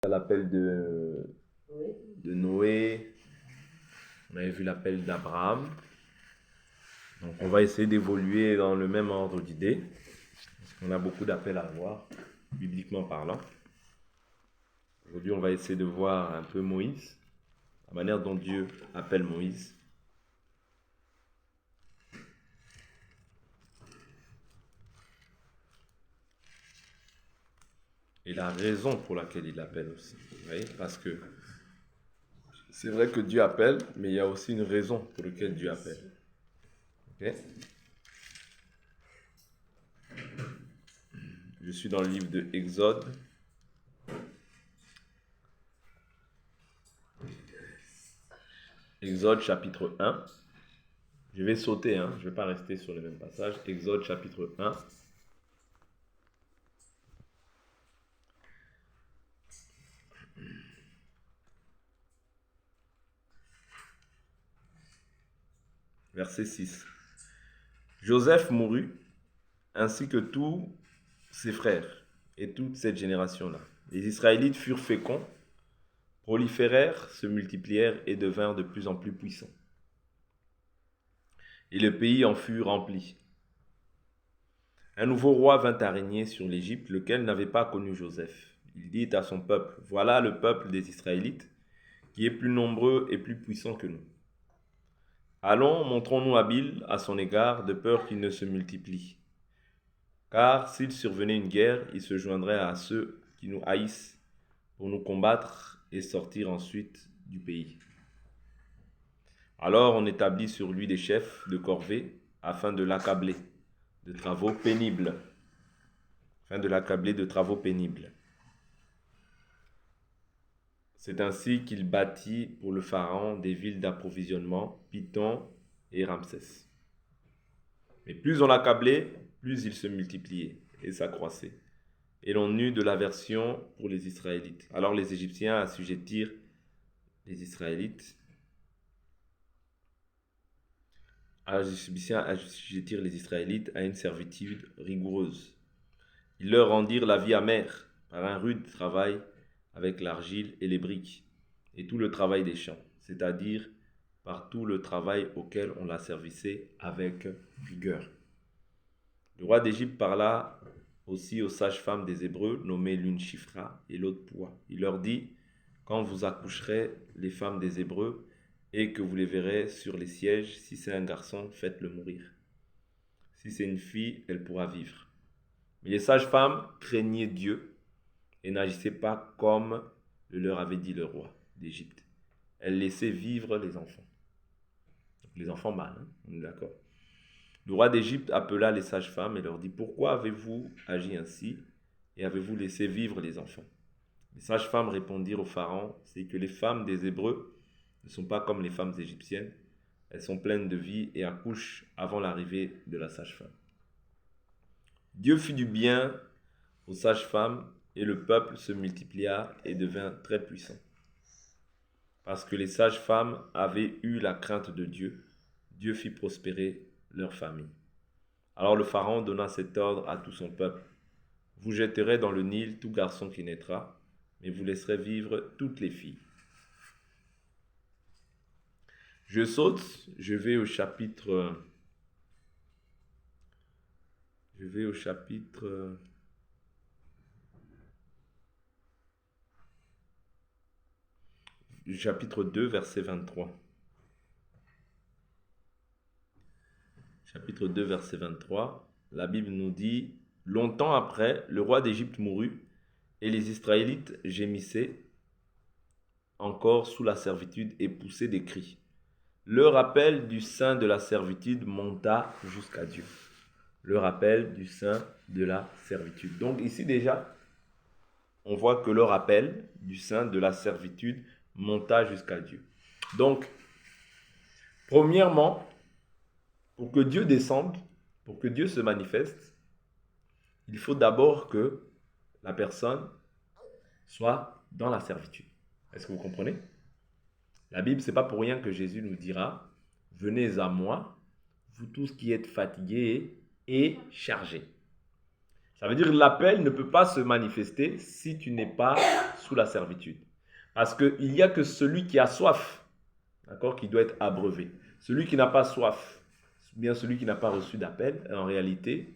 À l'appel de Noé, on avait vu l'appel d'Abraham. Donc on va essayer d'évoluer dans le même ordre d'idées, parce qu'on a beaucoup d'appels à voir, bibliquement parlant. Aujourd'hui, on va essayer de voir un peu Moïse, la manière dont Dieu appelle Moïse. Et la raison pour laquelle il appelle aussi. Vous voyez? Parce que c'est vrai que Dieu appelle, mais il y a aussi une raison pour laquelle Dieu appelle. Ok? Je suis dans le livre de Exode. Exode chapitre 1. Je vais sauter, je ne vais pas rester sur le même passage. Exode chapitre 1. Verset 6. Joseph mourut, ainsi que tous ses frères et toute cette génération-là. Les Israélites furent féconds, proliférèrent, se multiplièrent et devinrent de plus en plus puissants. Et le pays en fut rempli. Un nouveau roi vint à régner sur l'Égypte, lequel n'avait pas connu Joseph. Il dit à son peuple, « Voilà le peuple des Israélites, qui est plus nombreux et plus puissant que nous. Allons, montrons-nous habiles à son égard, de peur qu'il ne se multiplie. Car s'il survenait une guerre, il se joindrait à ceux qui nous haïssent pour nous combattre et sortir ensuite du pays. Alors on établit sur lui des chefs de corvée afin de l'accabler de travaux pénibles. C'est ainsi qu'il bâtit pour le pharaon des villes d'approvisionnement, Python et Ramsès. Mais plus on l'accablait, plus il se multipliait et s'accroissait. Et l'on eut de l'aversion pour les Israélites. Alors les Égyptiens assujettirent les Israélites à une servitude rigoureuse. Ils leur rendirent la vie amère par un rude travail avec l'argile et les briques, et tout le travail des champs, c'est-à-dire par tout le travail auquel on la servissait avec rigueur. Le roi d'Égypte parla aussi aux sages-femmes des Hébreux, nommées l'une Shifra et l'autre Poua. Il leur dit, quand vous accoucherez les femmes des Hébreux et que vous les verrez sur les sièges, si c'est un garçon, faites-le mourir. Si c'est une fille, elle pourra vivre. Mais les sages-femmes craignaient Dieu et n'agissaient pas comme le leur avait dit le roi d'Égypte. Elles laissaient vivre les enfants. Les enfants mâles, on est d'accord. Le roi d'Égypte appela les sages-femmes et leur dit, pourquoi avez-vous agi ainsi et avez-vous laissé vivre les enfants? Les sages-femmes répondirent au pharaon, c'est que les femmes des Hébreux ne sont pas comme les femmes égyptiennes. Elles sont pleines de vie et accouchent avant l'arrivée de la sage-femme. Dieu fit du bien aux sages-femmes et le peuple se multiplia et devint très puissant. Parce que les sages-femmes avaient eu la crainte de Dieu, Dieu fit prospérer leur famille. Alors le pharaon donna cet ordre à tout son peuple. Vous jetterez dans le Nil tout garçon qui naîtra, mais vous laisserez vivre toutes les filles. Je saute, je vais au chapitre 2, verset 23. Chapitre 2, verset 23, la Bible nous dit, « Longtemps après, le roi d'Égypte mourut, et les Israélites gémissaient encore sous la servitude et poussaient des cris. Le rappel du sein de la servitude monta jusqu'à Dieu. » Le rappel du sein de la servitude. Donc ici déjà, on voit que le rappel du sein de la servitude monta jusqu'à Dieu. Donc, premièrement, pour que Dieu descende, pour que Dieu se manifeste, il faut d'abord que la personne soit dans la servitude. Est-ce que vous comprenez? La Bible, ce n'est pas pour rien que Jésus nous dira, « Venez à moi, vous tous qui êtes fatigués et chargés. » Ça veut dire que l'appel ne peut pas se manifester si tu n'es pas sous la servitude. Parce qu'il n'y a que celui qui a soif, d'accord, qui doit être abreuvé. Celui qui n'a pas soif, bien celui qui n'a pas reçu d'appel, en réalité,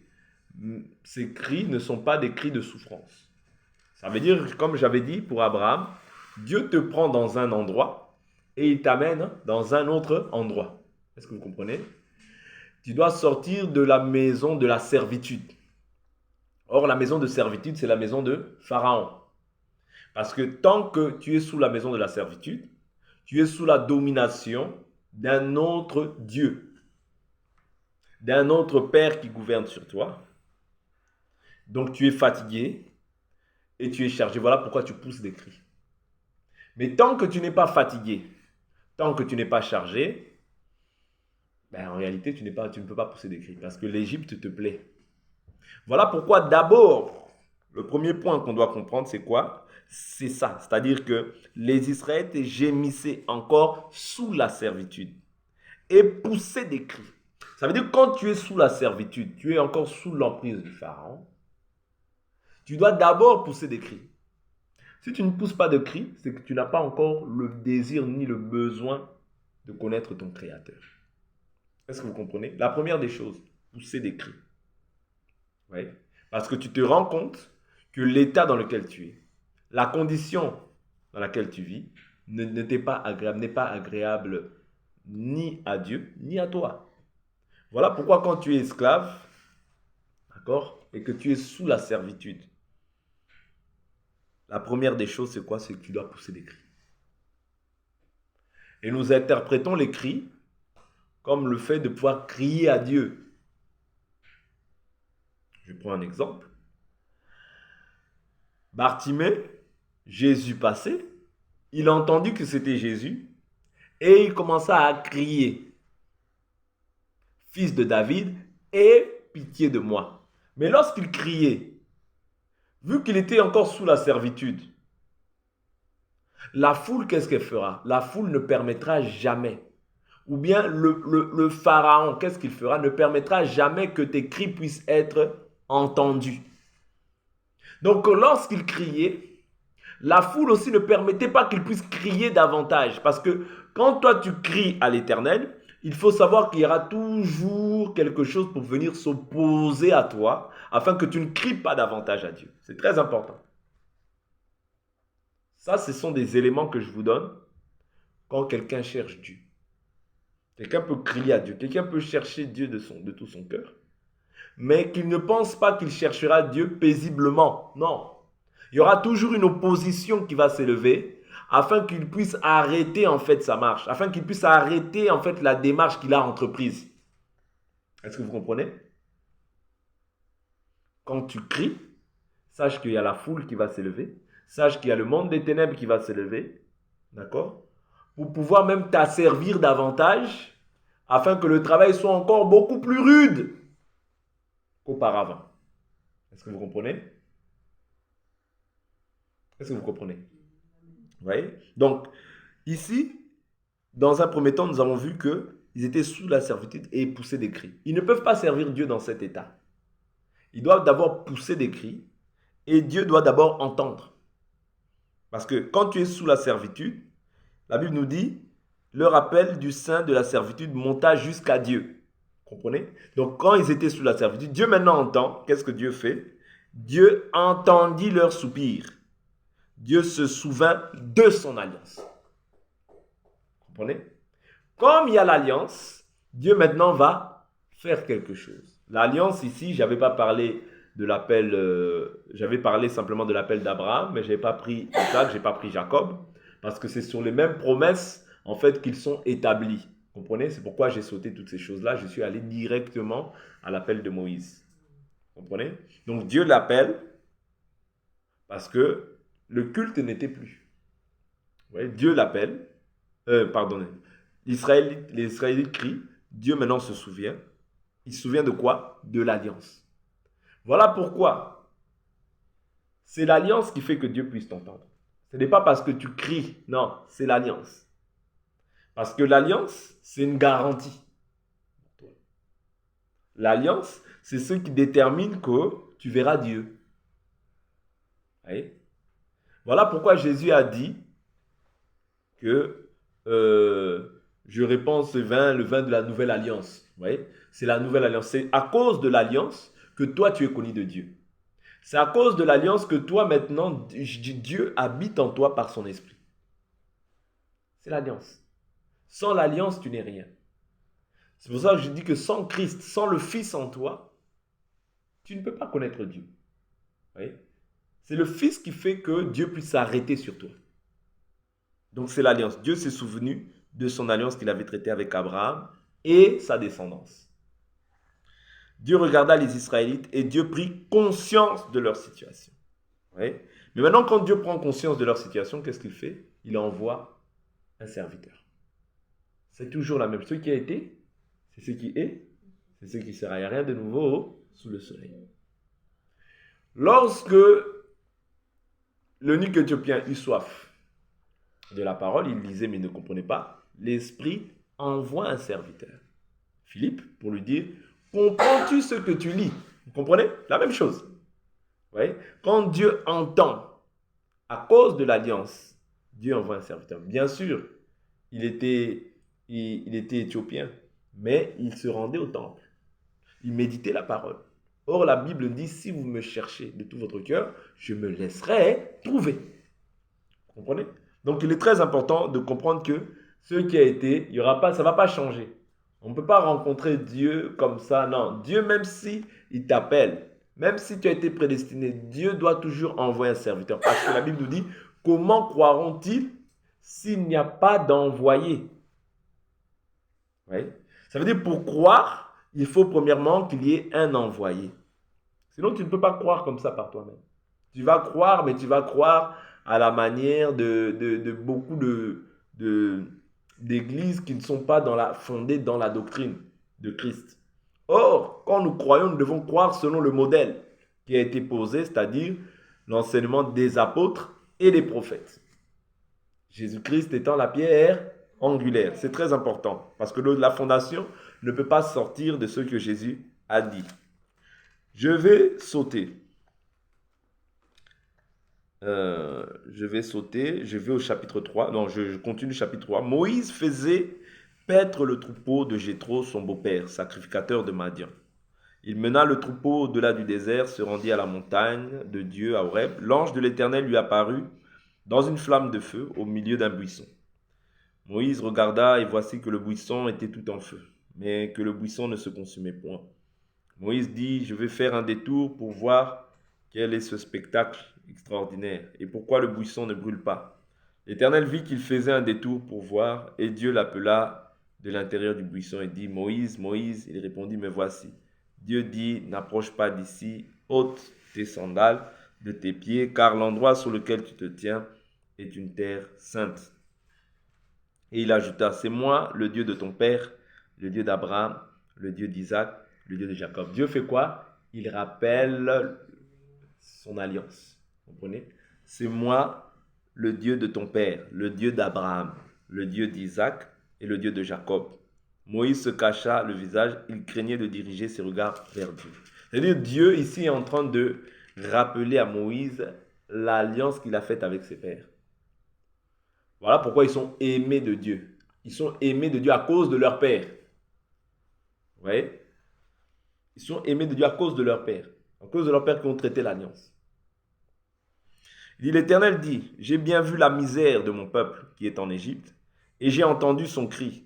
ces cris ne sont pas des cris de souffrance. Ça veut dire, comme j'avais dit pour Abraham, Dieu te prend dans un endroit et il t'amène dans un autre endroit. Est-ce que vous comprenez? Tu dois sortir de la maison de la servitude. Or, la maison de servitude, c'est la maison de Pharaon. Parce que tant que tu es sous la maison de la servitude, tu es sous la domination d'un autre Dieu, d'un autre Père qui gouverne sur toi. Donc, tu es fatigué et tu es chargé. Voilà pourquoi tu pousses des cris. Mais tant que tu n'es pas fatigué, tant que tu n'es pas chargé, en réalité, tu ne peux pas pousser des cris parce que l'Égypte te plaît. Voilà pourquoi d'abord, le premier point qu'on doit comprendre, c'est quoi? C'est ça, c'est-à-dire que les Israélites gémissaient encore sous la servitude et poussaient des cris. Ça veut dire que quand tu es sous la servitude, tu es encore sous l'emprise du Pharaon, tu dois d'abord pousser des cris. Si tu ne pousses pas de cris, c'est que tu n'as pas encore le désir ni le besoin de connaître ton Créateur. Est-ce que vous comprenez? La première des choses, pousser des cris. Oui. Parce que tu te rends compte que l'état dans lequel tu es, la condition dans laquelle tu vis, n'est pas agréable ni à Dieu, ni à toi. Voilà pourquoi quand tu es esclave, d'accord, et que tu es sous la servitude, la première des choses, c'est quoi? C'est que tu dois pousser des cris. Et nous interprétons les cris comme le fait de pouvoir crier à Dieu. Je prends un exemple. Bartimée, Jésus passait, il a entendu que c'était Jésus et il commença à crier, fils de David, aie pitié de moi. Mais lorsqu'il criait, vu qu'il était encore sous la servitude, la foule, qu'est-ce qu'elle fera? La foule ne permettra jamais, ou bien le Pharaon, qu'est-ce qu'il fera? Ne permettra jamais que tes cris puissent être entendus. Donc lorsqu'il criait, la foule aussi ne permettait pas qu'il puisse crier davantage. Parce que quand toi tu cries à l'Éternel, il faut savoir qu'il y aura toujours quelque chose pour venir s'opposer à toi, afin que tu ne cries pas davantage à Dieu. C'est très important. Ça, ce sont des éléments que je vous donne quand quelqu'un cherche Dieu. Quelqu'un peut crier à Dieu, quelqu'un peut chercher Dieu de tout son cœur, mais qu'il ne pense pas qu'il cherchera Dieu paisiblement. Non. Il y aura toujours une opposition qui va s'élever afin qu'il puisse arrêter en fait sa marche, afin qu'il puisse arrêter en fait la démarche qu'il a entreprise. Est-ce que vous comprenez? Quand tu cries, sache qu'il y a la foule qui va s'élever, sache qu'il y a le monde des ténèbres qui va s'élever, d'accord? Pour pouvoir même t'asservir davantage, afin que le travail soit encore beaucoup plus rude qu'auparavant. Est-ce que vous comprenez? Est-ce que vous comprenez? Vous voyez? Donc, ici, dans un premier temps, nous avons vu qu'ils étaient sous la servitude et ils poussaient des cris. Ils ne peuvent pas servir Dieu dans cet état. Ils doivent d'abord pousser des cris et Dieu doit d'abord entendre. Parce que quand tu es sous la servitude, la Bible nous dit, le rappel du sein de la servitude monta jusqu'à Dieu. Vous comprenez? Donc, quand ils étaient sous la servitude, Dieu maintenant entend. Qu'est-ce que Dieu fait? Dieu entendit leur soupir. Dieu se souvint de son alliance. Vous comprenez? Comme il y a l'alliance, Dieu maintenant va faire quelque chose. L'alliance ici, j'avais pas parlé de l'appel, j'avais parlé simplement de l'appel d'Abraham, mais je n'ai pas pris Isaac, je n'ai pas pris Jacob, parce que c'est sur les mêmes promesses en fait qu'ils sont établis. Vous comprenez? C'est pourquoi j'ai sauté toutes ces choses-là. Je suis allé directement à l'appel de Moïse. Vous comprenez? Donc Dieu l'appelle parce que le culte n'était plus. Ouais, Dieu l'appelle. Pardonnez. Les Israélites crient. Dieu maintenant se souvient. Il se souvient de quoi? De l'alliance. Voilà pourquoi c'est l'alliance qui fait que Dieu puisse t'entendre. Ce n'est pas parce que tu cries. Non, c'est l'alliance. Parce que l'alliance, c'est une garantie. L'alliance, c'est ce qui détermine que tu verras Dieu. Voyez? Voilà pourquoi Jésus a dit que je répands ce vin, le vin de la nouvelle alliance. Vous voyez? C'est la nouvelle alliance. C'est à cause de l'alliance que toi, tu es connu de Dieu. C'est à cause de l'alliance que toi, maintenant, Dieu habite en toi par son esprit. C'est l'alliance. Sans l'alliance, tu n'es rien. C'est pour ça que je dis que sans Christ, sans le Fils en toi, tu ne peux pas connaître Dieu. Vous voyez? C'est le Fils qui fait que Dieu puisse s'arrêter sur toi. Donc c'est l'alliance. Dieu s'est souvenu de son alliance qu'il avait traitée avec Abraham et sa descendance. Dieu regarda les Israélites et Dieu prit conscience de leur situation. Oui. Mais maintenant, quand Dieu prend conscience de leur situation, qu'est-ce qu'il fait? Il envoie un serviteur. C'est toujours la même chose. Ce qui a été, c'est ce qui est, c'est ce qui sera. Il n'y a rien de nouveau sous le soleil. Lorsque l'eunuque éthiopien eut soif de la parole, il lisait mais il ne comprenait pas, l'Esprit envoie un serviteur, Philippe, pour lui dire, comprends-tu ce que tu lis? Vous comprenez? La même chose. Ouais. Quand Dieu entend, à cause de l'alliance, Dieu envoie un serviteur. Bien sûr, il était éthiopien, mais il se rendait au temple. Il méditait la parole. Or, la Bible dit, si vous me cherchez de tout votre cœur, je me laisserai trouver. Vous comprenez? Donc, il est très important de comprendre que ce qui a été, il y aura pas, ça ne va pas changer. On ne peut pas rencontrer Dieu comme ça. Non, Dieu, même si il t'appelle, même si tu as été prédestiné, Dieu doit toujours envoyer un serviteur. Parce que la Bible nous dit, comment croiront-ils s'il n'y a pas d'envoyé? Oui. Ça veut dire, pour croire, il faut premièrement qu'il y ait un envoyé. Sinon, tu ne peux pas croire comme ça par toi-même. Tu vas croire, mais tu vas croire à la manière de beaucoup d'églises qui ne sont pas fondées dans la doctrine de Christ. Or, quand nous croyons, nous devons croire selon le modèle qui a été posé, c'est-à-dire l'enseignement des apôtres et des prophètes. Jésus-Christ étant la pierre angulaire. C'est très important parce que la fondation ne peut pas sortir de ce que Jésus a dit. Je vais sauter. Je vais au chapitre 3. Non, je continue le chapitre 3. Moïse faisait paître le troupeau de Jéthro, son beau-père, sacrificateur de Madian. Il mena le troupeau au-delà du désert, se rendit à la montagne de Dieu, à Horeb. L'ange de l'Éternel lui apparut dans une flamme de feu au milieu d'un buisson. Moïse regarda et voici que le buisson était tout en feu, mais que le buisson ne se consumait point. Moïse dit, je vais faire un détour pour voir quel est ce spectacle extraordinaire et pourquoi le buisson ne brûle pas. L'Éternel vit qu'il faisait un détour pour voir et Dieu l'appela de l'intérieur du buisson et dit, Moïse, Moïse, il répondit, me voici. Dieu dit, n'approche pas d'ici, ôte tes sandales de tes pieds, car l'endroit sur lequel tu te tiens est une terre sainte. Et il ajouta, c'est moi, le Dieu de ton père, le Dieu d'Abraham, le Dieu d'Isaac, le Dieu de Jacob. Dieu fait quoi? Il rappelle son alliance. Vous comprenez? C'est moi, le Dieu de ton père, le Dieu d'Abraham, le Dieu d'Isaac et le Dieu de Jacob. Moïse se cacha le visage, il craignait de diriger ses regards vers Dieu. C'est-à-dire, Dieu ici est en train de rappeler à Moïse l'alliance qu'il a faite avec ses pères. Voilà pourquoi ils sont aimés de Dieu. Ils sont aimés de Dieu à cause de leur père. Vous voyez? Ils sont aimés de Dieu à cause de leur père. À cause de leur père qui ont traité l'alliance. Il dit, l'Éternel dit, j'ai bien vu la misère de mon peuple qui est en Égypte, et j'ai entendu son cri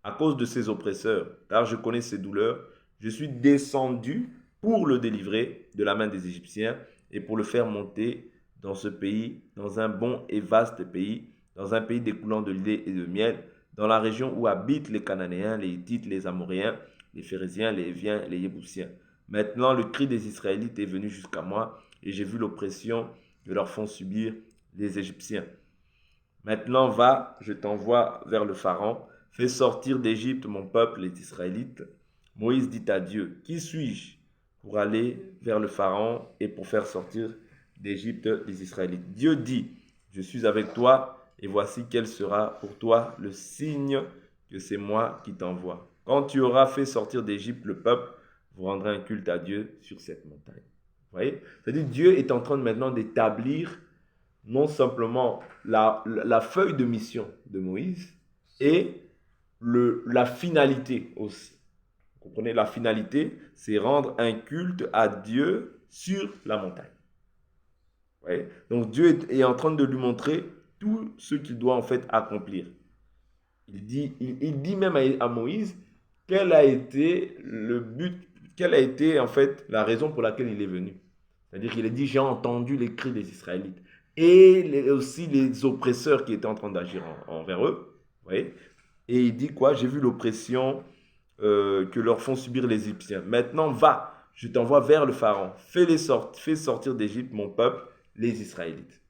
à cause de ses oppresseurs, car je connais ses douleurs. Je suis descendu pour le délivrer de la main des Égyptiens et pour le faire monter dans ce pays, dans un bon et vaste pays, dans un pays découlant de lait et de miel, dans la région où habitent les Cananéens, les Hittites, les Amoréens, les Phéréziens, les Héviens, les Yébousiens. Maintenant, le cri des Israélites est venu jusqu'à moi, et j'ai vu l'oppression que leur font subir les Égyptiens. Maintenant, va, je t'envoie vers le Pharaon, fais sortir d'Égypte mon peuple, les Israélites. Moïse dit à Dieu, qui suis-je pour aller vers le Pharaon et pour faire sortir d'Égypte les Israélites? Dieu dit, je suis avec toi, et voici quel sera pour toi le signe que c'est moi qui t'envoie. Quand tu auras fait sortir d'Égypte le peuple, vous rendrez un culte à Dieu sur cette montagne. Vous voyez? C'est-à-dire Dieu est en train maintenant d'établir non simplement la feuille de mission de Moïse et la finalité aussi. Vous comprenez? La finalité, c'est rendre un culte à Dieu sur la montagne. Vous voyez? Donc Dieu est en train de lui montrer tout ce qu'il doit en fait accomplir. Il dit même à Moïse quel a été le but, quelle a été en fait la raison pour laquelle il est venu. C'est-à-dire qu'il a dit, j'ai entendu les cris des Israélites et aussi les oppresseurs qui étaient en train d'agir envers eux. Vous voyez? Et il dit quoi? J'ai vu l'oppression que leur font subir les Égyptiens. Maintenant, va, je t'envoie vers le Pharaon. Fais sortir d'Égypte mon peuple, les Israélites.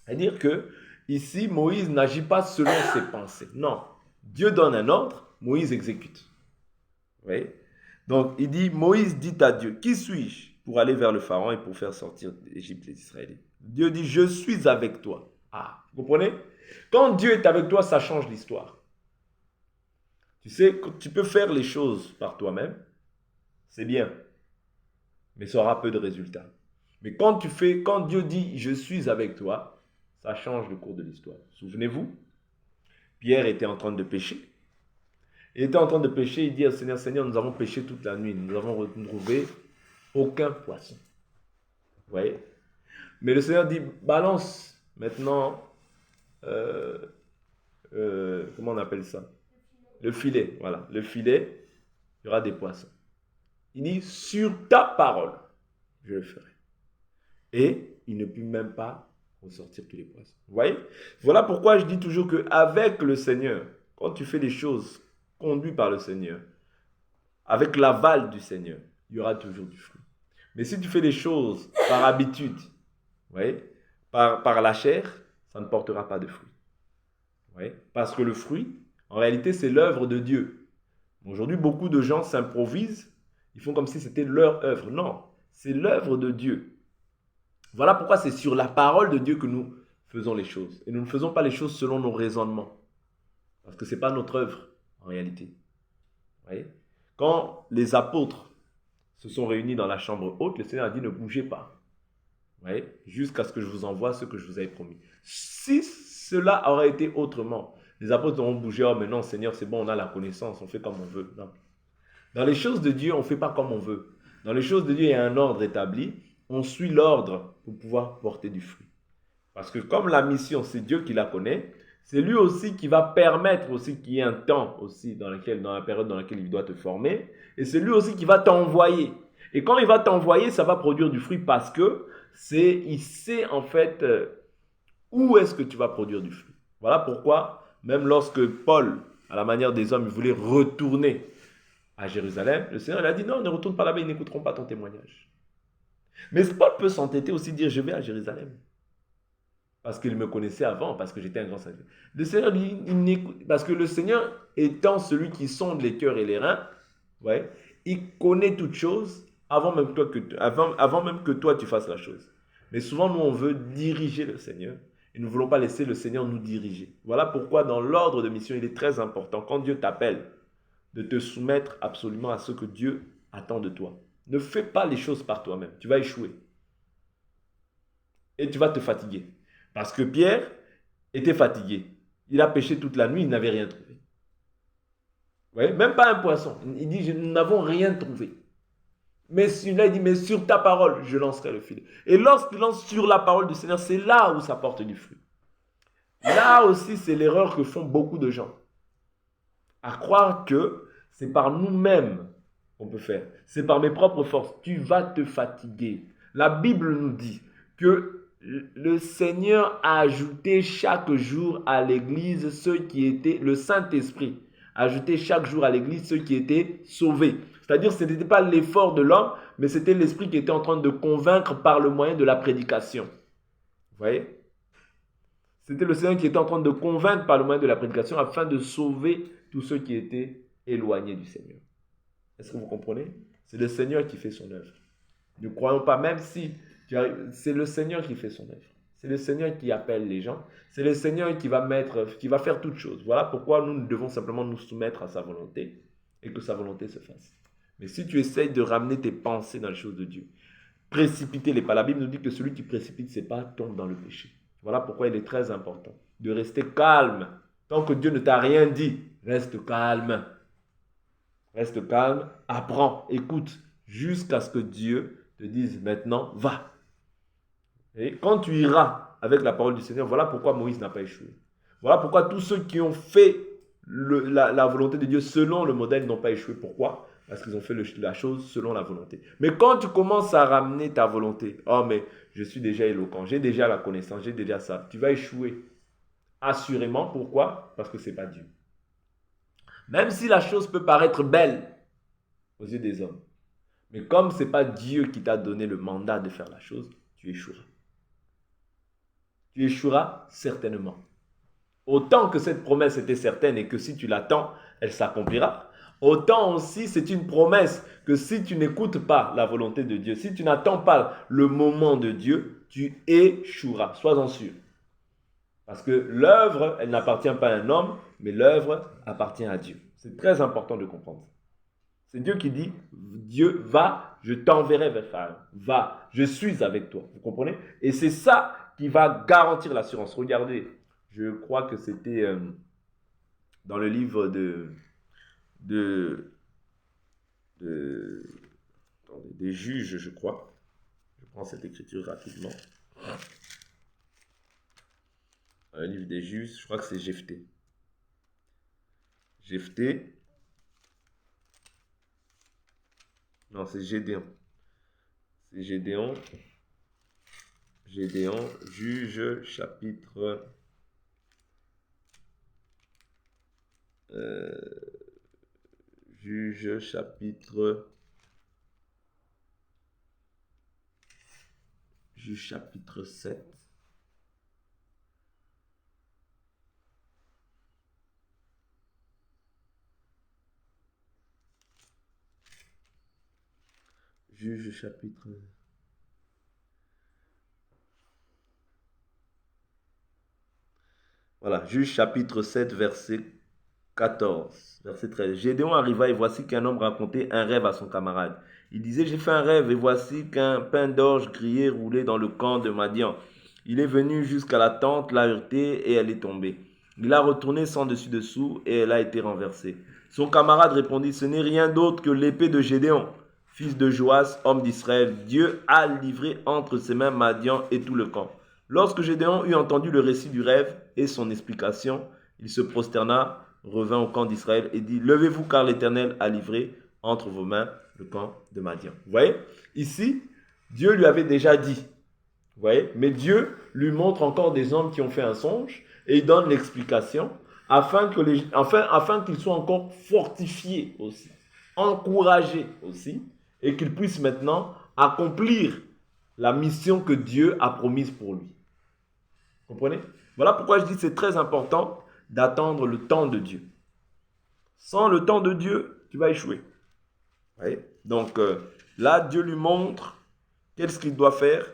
C'est-à-dire que ici, Moïse n'agit pas selon ses pensées. Non. Dieu donne un ordre, Moïse exécute. Vous voyez? Donc, il dit, Moïse dit à Dieu, qui suis-je pour aller vers le Pharaon et pour faire sortir d'Égypte les Israélites? Dieu dit, je suis avec toi. Ah, vous comprenez? Quand Dieu est avec toi, ça change l'histoire. Tu sais, tu peux faire les choses par toi-même, c'est bien, mais ça aura peu de résultats. Mais quand Dieu dit, je suis avec toi, ça change le cours de l'histoire. Souvenez-vous, Pierre était en train de pécher. Il était en train de pécher, il dit au Seigneur, Seigneur, nous avons péché toute la nuit, nous n'avons retrouvé aucun poisson. Vous voyez? Mais le Seigneur dit, balance maintenant, comment on appelle ça? Le filet, voilà, le filet, il y aura des poissons. Il dit, sur ta parole, je le ferai. Et il ne put même pas ressortir tous les poissons. Vous voyez? Voilà pourquoi je dis toujours qu'avec le Seigneur, quand tu fais des choses conduites par le Seigneur, avec l'aval du Seigneur, il y aura toujours du fruit. Mais si tu fais des choses par habitude, vous voyez, par la chair, ça ne portera pas de fruit. Vous voyez? Parce que le fruit, en réalité, c'est l'œuvre de Dieu. Aujourd'hui, beaucoup de gens s'improvisent, ils font comme si c'était leur œuvre. Non, c'est l'œuvre de Dieu. Voilà pourquoi c'est sur la parole de Dieu que nous faisons les choses. Et nous ne faisons pas les choses selon nos raisonnements. Parce que ce n'est pas notre œuvre, en réalité. Vous voyez? Quand les apôtres se sont réunis dans la chambre haute, le Seigneur a dit, ne bougez pas. Vous voyez? Jusqu'à ce que je vous envoie ce que je vous avais promis. Si cela aurait été autrement, les apôtres auront bougé, oh mais non Seigneur, c'est bon, on a la connaissance, on fait comme on veut. Non. Dans les choses de Dieu, on ne fait pas comme on veut. Dans les choses de Dieu, il y a un ordre établi. On suit l'ordre pour pouvoir porter du fruit. Parce que comme la mission, c'est Dieu qui la connaît, c'est lui aussi qui va permettre aussi qu'il y ait un temps aussi dans la période dans laquelle il doit te former. Et c'est lui aussi qui va t'envoyer. Et quand il va t'envoyer, ça va produire du fruit parce que il sait en fait où est-ce que tu vas produire du fruit. Voilà pourquoi, même lorsque Paul, à la manière des hommes, il voulait retourner à Jérusalem, le Seigneur il a dit non, ne retourne pas là-bas, ils n'écouteront pas ton témoignage. Mais Paul peut s'entêter aussi dire je vais à Jérusalem. Parce qu'il me connaissait avant, parce que j'étais un grand serviteur. Le Seigneur, parce que le Seigneur étant celui qui sonde les cœurs et les reins, ouais, il connaît toutes choses avant même que toi tu fasses la chose. Mais souvent, nous, on veut diriger le Seigneur et nous ne voulons pas laisser le Seigneur nous diriger. Voilà pourquoi dans l'ordre de mission, il est très important, quand Dieu t'appelle, de te soumettre absolument à ce que Dieu attend de toi. Ne fais pas les choses par toi-même. Tu vas échouer. Et tu vas te fatiguer. Parce que Pierre était fatigué. Il a pêché toute la nuit, il n'avait rien trouvé. Vous voyez? Même pas un poisson. Il dit, nous n'avons rien trouvé. Mais celui-là, il dit, mais sur ta parole, je lancerai le filet. Et lorsqu'il lance sur la parole du Seigneur, c'est là où ça porte du fruit. Là aussi, c'est l'erreur que font beaucoup de gens. À croire que c'est par nous-mêmes qu'on peut faire. C'est par mes propres forces. Tu vas te fatiguer. La Bible nous dit que le Seigneur a ajouté chaque jour à l'église ceux qui étaient, le Saint-Esprit a ajouté chaque jour à l'église ceux qui étaient sauvés. C'est-à-dire que ce n'était pas l'effort de l'homme, mais c'était l'Esprit qui était en train de convaincre par le moyen de la prédication. Vous voyez? C'était le Seigneur qui était en train de convaincre par le moyen de la prédication afin de sauver tous ceux qui étaient éloignés du Seigneur. Est-ce que vous comprenez? C'est le Seigneur qui fait son œuvre. Ne croyons pas, même si c'est le Seigneur qui fait son œuvre. C'est le Seigneur qui appelle les gens. C'est le Seigneur qui va faire toutes choses. Voilà pourquoi nous devons simplement nous soumettre à sa volonté et que sa volonté se fasse. Mais si tu essayes de ramener tes pensées dans les choses de Dieu, précipiter les pas. La Bible nous dit que celui qui précipite ses pas tombe dans le péché. Voilà pourquoi il est très important de rester calme. Tant que Dieu ne t'a rien dit, reste calme. Reste calme, apprends, écoute, jusqu'à ce que Dieu te dise maintenant, va. Et quand tu iras avec la parole du Seigneur, voilà pourquoi Moïse n'a pas échoué. Voilà pourquoi tous ceux qui ont fait la volonté de Dieu selon le modèle n'ont pas échoué. Pourquoi? Parce qu'ils ont fait la chose selon la volonté. Mais quand tu commences à ramener ta volonté, oh mais je suis déjà éloquent, j'ai déjà la connaissance, j'ai déjà ça, tu vas échouer. Assurément, pourquoi? Parce que ce n'est pas Dieu. Même si la chose peut paraître belle aux yeux des hommes, mais comme ce n'est pas Dieu qui t'a donné le mandat de faire la chose, tu échoueras. Tu échoueras certainement. Autant que cette promesse était certaine et que si tu l'attends, elle s'accomplira. Autant aussi, c'est une promesse que si tu n'écoutes pas la volonté de Dieu, si tu n'attends pas le moment de Dieu, tu échoueras. Sois-en sûr. Parce que l'œuvre, elle n'appartient pas à un homme, mais l'œuvre appartient à Dieu. C'est très important de comprendre ça. C'est Dieu qui dit, Dieu va, je t'enverrai vers Pharaon. Va, je suis avec toi. Vous comprenez? Et c'est ça qui va garantir l'assurance. Regardez, je crois que c'était dans le livre des Juges, je crois. Je prends cette écriture rapidement. Dans le livre des Juges, je crois que c'est Jephthé. Jephthé. Non, c'est Gédéon. C'est Gédéon. Gédéon, Juge, chapitre... Juge, chapitre... Juge, chapitre 7. Juge, chapitre... Voilà, Juge, chapitre 7, verset 14, verset 13. Gédéon arriva et voici qu'un homme racontait un rêve à son camarade. Il disait, j'ai fait un rêve et voici qu'un pain d'orge grillé roulait dans le camp de Madian. Il est venu jusqu'à la tente, l'a heurté et elle est tombée. Il a retourné sans dessus-dessous et elle a été renversée. Son camarade répondit, ce n'est rien d'autre que l'épée de Gédéon, fils de Joas, homme d'Israël. Dieu a livré entre ses mains Madian et tout le camp. Lorsque Gédéon eut entendu le récit du rêve et son explication, il se prosterna, revint au camp d'Israël et dit, levez-vous car l'Éternel a livré entre vos mains le camp de Madian. Vous voyez, ici, Dieu lui avait déjà dit. Vous voyez, mais Dieu lui montre encore des hommes qui ont fait un songe et il donne l'explication afin qu'ils soient encore fortifiés aussi, encouragés aussi et qu'ils puissent maintenant accomplir la mission que Dieu a promise pour lui. Vous comprenez? Voilà pourquoi je dis que c'est très important d'attendre le temps de Dieu. Sans le temps de Dieu, tu vas échouer. Vous voyez? Donc là, Dieu lui montre qu'est-ce qu'il doit faire,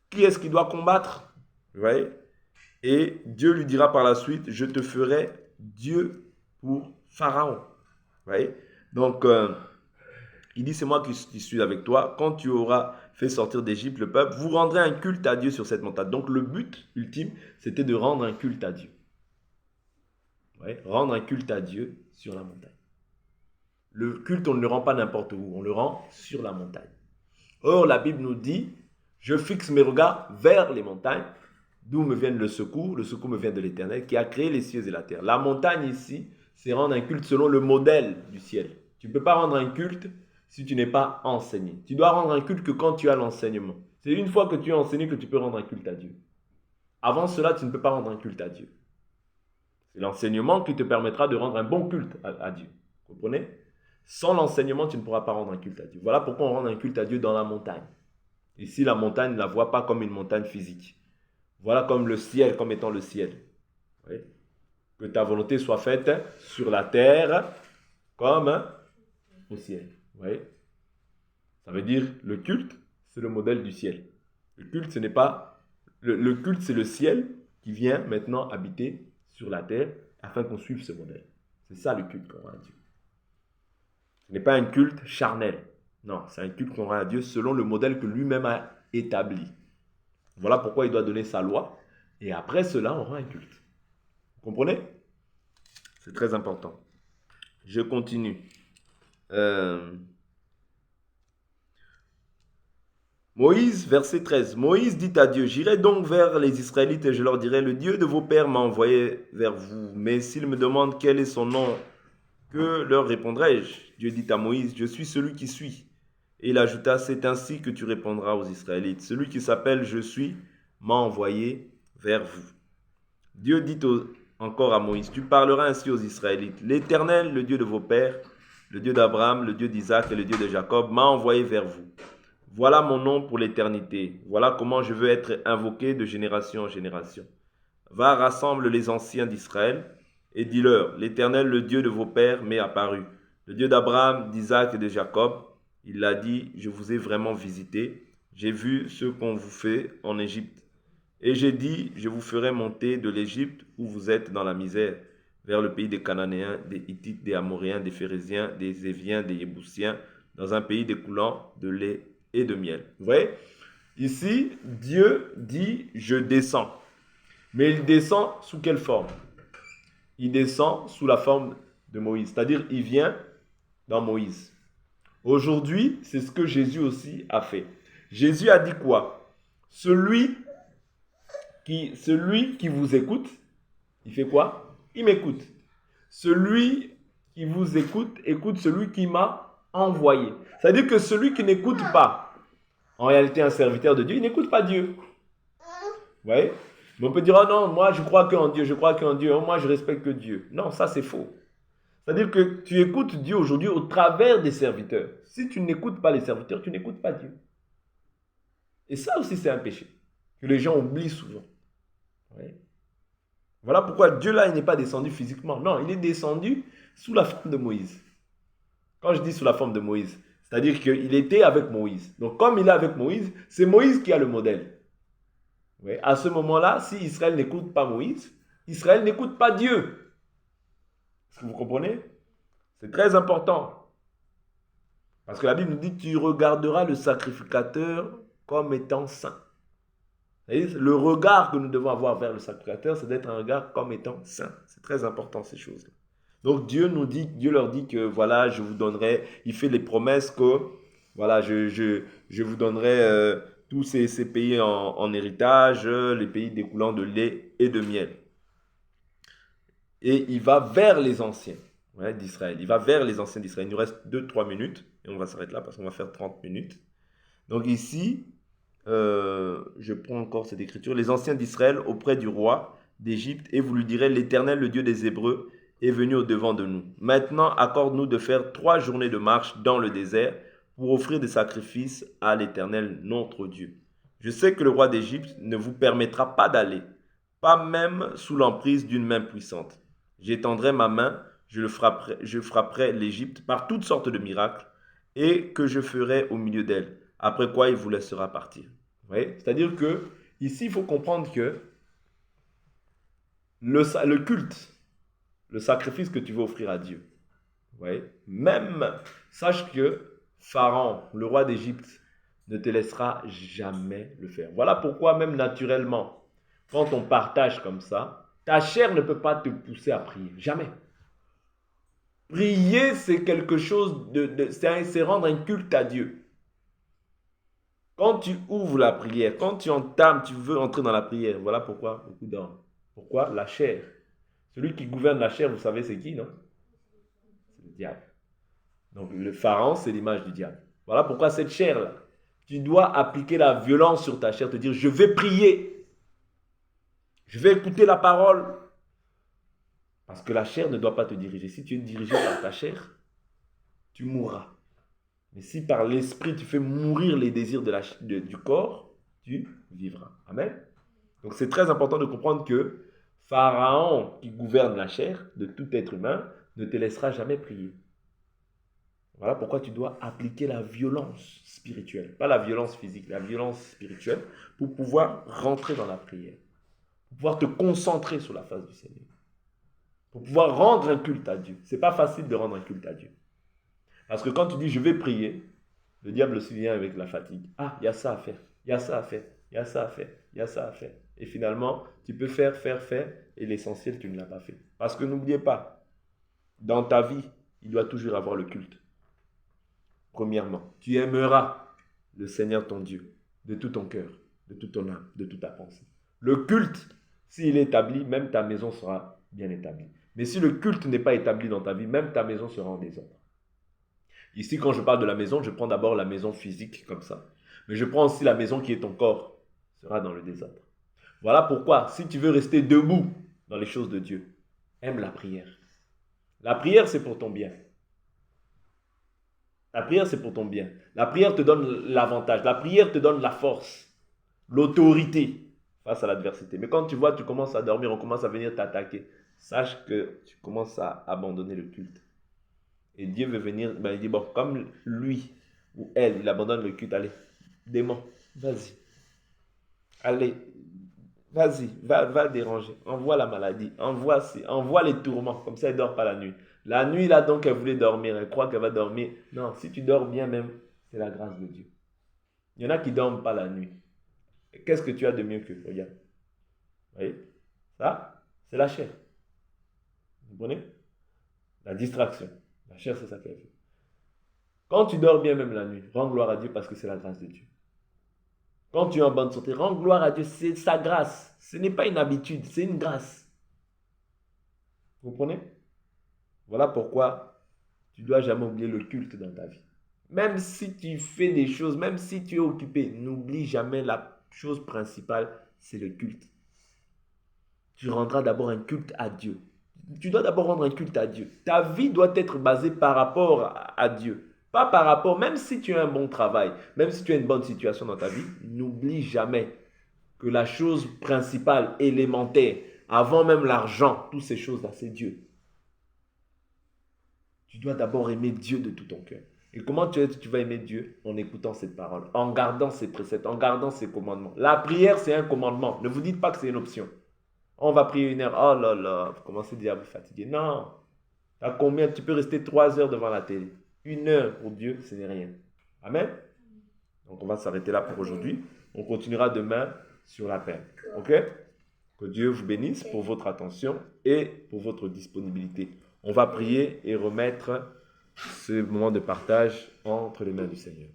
qui est-ce qu'il doit combattre. Vous voyez? Et Dieu lui dira par la suite, je te ferai Dieu pour Pharaon. Vous voyez? Donc, il dit, c'est moi qui suis avec toi. Quand tu auras fait sortir d'Égypte le peuple, vous rendrez un culte à Dieu sur cette montagne. Donc, le but ultime, c'était de rendre un culte à Dieu. Ouais, rendre un culte à Dieu sur la montagne. Le culte, on ne le rend pas n'importe où, on le rend sur la montagne. Or, la Bible nous dit, je fixe mes regards vers les montagnes, d'où me vient le secours me vient de l'Éternel, qui a créé les cieux et la terre. La montagne ici, c'est rendre un culte selon le modèle du ciel. Tu ne peux pas rendre un culte si tu n'es pas enseigné. Tu dois rendre un culte que quand tu as l'enseignement. C'est une fois que tu es enseigné que tu peux rendre un culte à Dieu. Avant cela, tu ne peux pas rendre un culte à Dieu. C'est l'enseignement qui te permettra de rendre un bon culte à Dieu. Vous comprenez? Sans l'enseignement, tu ne pourras pas rendre un culte à Dieu. Voilà pourquoi on rend un culte à Dieu dans la montagne. Ici, la montagne, ne la voit pas comme une montagne physique. Voilà comme le ciel, comme étant le ciel. Oui. Que ta volonté soit faite sur la terre comme au ciel. Oui. Ça veut dire le culte, c'est le modèle du ciel. Le culte, ce n'est pas... Le culte, c'est le ciel qui vient maintenant habiter sur la terre afin qu'on suive ce modèle. C'est ça le culte qu'on rend à Dieu. Ce n'est pas un culte charnel. Non, c'est un culte qu'on rend à Dieu selon le modèle que lui-même a établi. Voilà pourquoi il doit donner sa loi. Et après cela, on rend un culte. Vous comprenez? C'est très important. Je continue. Moïse, verset 13. Moïse dit à Dieu, j'irai donc vers les Israélites et je leur dirai, le Dieu de vos pères m'a envoyé vers vous. Mais s'ils me demandent quel est son nom, que leur répondrai-je? Dieu dit à Moïse, je suis celui qui suis. Et il ajouta, c'est ainsi que tu répondras aux Israélites. Celui qui s'appelle Je suis m'a envoyé vers vous. Dieu dit encore à Moïse, tu parleras ainsi aux Israélites. L'Éternel, le Dieu de vos pères, le Dieu d'Abraham, le Dieu d'Isaac et le Dieu de Jacob, m'a envoyé vers vous. Voilà mon nom pour l'éternité. Voilà comment je veux être invoqué de génération en génération. Va, rassemble les anciens d'Israël et dis-leur, l'Éternel, le Dieu de vos pères, m'est apparu. Le Dieu d'Abraham, d'Isaac et de Jacob, il l'a dit, je vous ai vraiment visité. J'ai vu ce qu'on vous fait en Égypte. Et j'ai dit, je vous ferai monter de l'Égypte où vous êtes dans la misère, vers le pays des Cananéens, des Hittites, des Amoréens, des Phéréziens, des Éviens, des Yébousiens, dans un pays découlant de lait et de miel. Vous voyez? Ici, Dieu dit, je descends. Mais il descend sous quelle forme? Il descend sous la forme de Moïse. C'est-à-dire, il vient dans Moïse. Aujourd'hui, c'est ce que Jésus aussi a fait. Jésus a dit quoi? Celui qui vous écoute, il fait quoi? Il m'écoute. Celui qui vous écoute, écoute celui qui m'a envoyé. C'est-à-dire que celui qui n'écoute pas, en réalité un serviteur de Dieu, il n'écoute pas Dieu. Vous voyez? Mais on peut dire, oh non, moi je crois qu'en Dieu, oh, moi je respecte que Dieu. Non, ça c'est faux. C'est-à-dire que tu écoutes Dieu aujourd'hui au travers des serviteurs. Si tu n'écoutes pas les serviteurs, tu n'écoutes pas Dieu. Et ça aussi c'est un péché, que les gens oublient souvent. Ouais. Voilà pourquoi Dieu là, il n'est pas descendu physiquement. Non, il est descendu sous la forme de Moïse. Quand je dis sous la forme de Moïse, c'est-à-dire qu'il était avec Moïse. Donc comme il est avec Moïse, c'est Moïse qui a le modèle. Ouais. À ce moment-là, si Israël n'écoute pas Moïse, Israël n'écoute pas Dieu. Est-ce que vous comprenez? C'est très important. Parce que la Bible nous dit, tu regarderas le sacrificateur comme étant saint. Le regard que nous devons avoir vers le sacrificateur, c'est d'être un regard comme étant saint. C'est très important ces choses-là. Donc Dieu leur dit que voilà, je vous donnerai, il fait les promesses que voilà, je vous donnerai tous ces pays en héritage, les pays découlant de lait et de miel. Et il va vers les anciens d'Israël. Il va vers les anciens d'Israël. Il nous reste 2-3 minutes et on va s'arrêter là parce qu'on va faire 30 minutes. Donc ici, je prends encore cette écriture. Les anciens d'Israël auprès du roi d'Égypte, et vous lui direz, l'Éternel, le Dieu des Hébreux, est venu au-devant de nous. Maintenant, accorde-nous de faire 3 journées de marche dans le désert pour offrir des sacrifices à l'Éternel, notre Dieu. Je sais que le roi d'Égypte ne vous permettra pas d'aller, pas même sous l'emprise d'une main puissante. J'étendrai ma main, je frapperai l'Égypte par toutes sortes de miracles, et que je ferai au milieu d'elle. Après quoi, il vous laissera partir. Vous voyez? C'est-à-dire que ici, il faut comprendre que le culte, le sacrifice que tu veux offrir à Dieu, vous voyez? Même, sache que Pharaon, le roi d'Égypte, ne te laissera jamais le faire. Voilà pourquoi même naturellement, quand on partage comme ça, ta chair ne peut pas te pousser à prier. Jamais. Prier, c'est quelque chose c'est rendre un culte à Dieu. Quand tu ouvres la prière, quand tu entames, tu veux entrer dans la prière. Voilà pourquoi beaucoup d'hommes. Pourquoi? La chair. Celui qui gouverne la chair, vous savez c'est qui, non? C'est le diable. Donc le pharaon, c'est l'image du diable. Voilà pourquoi cette chair-là, tu dois appliquer la violence sur ta chair, te dire, je vais prier. Je vais écouter la parole. Parce que la chair ne doit pas te diriger. Si tu es dirigé par ta chair, tu mourras. Mais si par l'esprit tu fais mourir les désirs du corps, tu vivras. Amen. Donc c'est très important de comprendre que Pharaon, qui gouverne la chair de tout être humain, ne te laissera jamais prier. Voilà pourquoi tu dois appliquer la violence spirituelle. Pas la violence physique, la violence spirituelle, pour pouvoir rentrer dans la prière. Pour pouvoir te concentrer sur la face du Seigneur. Pour pouvoir rendre un culte à Dieu. Ce n'est pas facile de rendre un culte à Dieu. Parce que quand tu dis je vais prier, Le diable aussi vient avec la fatigue. Ah, il y a ça à faire, il y a ça à faire, il y a ça à faire, il y a ça à faire. Et finalement, tu peux faire, et l'essentiel, tu ne l'as pas fait. Parce que n'oubliez pas, dans ta vie, il doit toujours avoir le culte. Premièrement, tu aimeras le Seigneur ton Dieu de tout ton cœur, de toute ton âme, de toute ta pensée. Le culte, s'il est établi, même ta maison sera bien établie. Mais si le culte n'est pas établi dans ta vie, même ta maison sera en désordre. Ici, quand je parle de la maison, je prends d'abord la maison physique comme ça. Mais je prends aussi la maison qui est ton corps, sera dans le désordre. Voilà pourquoi, si tu veux rester debout dans les choses de Dieu, aime la prière. La prière, c'est pour ton bien. La prière, c'est pour ton bien. La prière te donne l'avantage. La prière te donne la force, l'autorité face à l'adversité. Mais quand tu vois, tu commences à dormir, on commence à venir t'attaquer. Sache que tu commences à abandonner le culte. Et Dieu veut venir, il dit, bon, comme lui ou elle, il abandonne le culte, allez, démon, vas-y. Allez, vas-y, va déranger. Envoie la maladie, envoie les tourments. Comme ça, elle ne dort pas la nuit. La nuit, là, donc, elle voulait dormir. Elle croit qu'elle va dormir. Non, si tu dors bien même, c'est la grâce de Dieu. Il y en a qui ne dorment pas la nuit. Qu'est-ce que tu as de mieux que? Regarde. Vous voyez? Ça, c'est la chair. Vous comprenez? La distraction. La chair, c'est ça qu'elle fait. Quand tu dors bien même la nuit, rends gloire à Dieu parce que c'est la grâce de Dieu. Quand tu es en bonne santé, rends gloire à Dieu, c'est sa grâce. Ce n'est pas une habitude, c'est une grâce. Vous comprenez? Voilà pourquoi tu ne dois jamais oublier le culte dans ta vie. Même si tu fais des choses, même si tu es occupé, n'oublie jamais la chose principale, c'est le culte. Tu rendras d'abord un culte à Dieu. Tu dois d'abord rendre un culte à Dieu. Ta vie doit être basée par rapport à Dieu. Pas par rapport, même si tu as un bon travail, même si tu as une bonne situation dans ta vie, n'oublie jamais que la chose principale, élémentaire, avant même l'argent, toutes ces choses-là, c'est Dieu. Tu dois d'abord aimer Dieu de tout ton cœur. Et comment tu vas aimer Dieu? En écoutant cette parole, en gardant ses préceptes, en gardant ses commandements. La prière, c'est un commandement. Ne vous dites pas que c'est une option. On va prier 1 heure. Oh là là, vous commencez déjà à vous fatiguer. Non. À combien? Tu peux rester 3 heures devant la télé. 1 heure pour Dieu, ce n'est rien. Amen. Donc on va s'arrêter là pour aujourd'hui. On continuera demain sur la peine. Ok? Que Dieu vous bénisse pour votre attention et pour votre disponibilité. On va prier et remettre ce moment de partage entre les mains du Seigneur.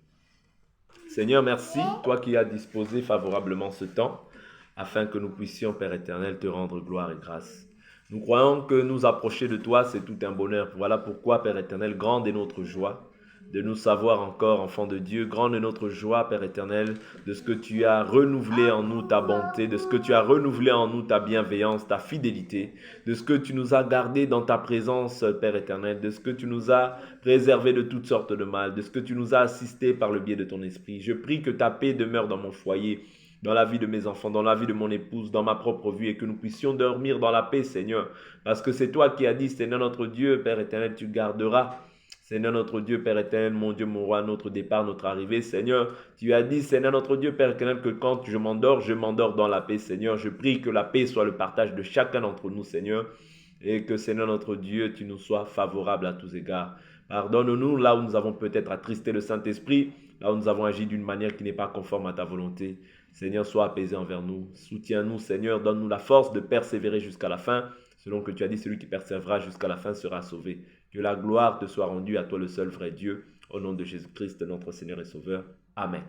Seigneur, merci, toi qui as disposé favorablement ce temps, afin que nous puissions, Père éternel, te rendre gloire et grâce. Nous croyons que nous approcher de toi, c'est tout un bonheur. Voilà pourquoi, Père éternel, grande est notre joie de nous savoir encore enfants de Dieu. Grande est notre joie, Père éternel, de ce que tu as renouvelé en nous ta bonté, de ce que tu as renouvelé en nous ta bienveillance, ta fidélité, de ce que tu nous as gardé dans ta présence, Père éternel, de ce que tu nous as préservé de toutes sortes de mal, de ce que tu nous as assisté par le biais de ton esprit. Je prie que ta paix demeure dans mon foyer, dans la vie de mes enfants, dans la vie de mon épouse, dans ma propre vie, et que nous puissions dormir dans la paix, Seigneur, parce que c'est toi qui as dit, Seigneur notre Dieu, Père éternel, tu garderas, Seigneur notre Dieu, Père éternel, mon Dieu, mon roi, notre départ, notre arrivée, Seigneur, tu as dit, Seigneur notre Dieu, Père éternel, que quand je m'endors dans la paix, Seigneur. Je prie que la paix soit le partage de chacun d'entre nous, Seigneur, et que, Seigneur notre Dieu, tu nous sois favorable à tous égards. Pardonne-nous là où nous avons peut-être attristé le Saint-Esprit, là où nous avons agi d'une manière qui n'est pas conforme à ta volonté. Seigneur, sois apaisé envers nous. Soutiens-nous, Seigneur. Donne-nous la force de persévérer jusqu'à la fin. Selon que tu as dit, celui qui persévérera jusqu'à la fin sera sauvé. Que la gloire te soit rendue à toi le seul vrai Dieu. Au nom de Jésus-Christ, notre Seigneur et Sauveur. Amen.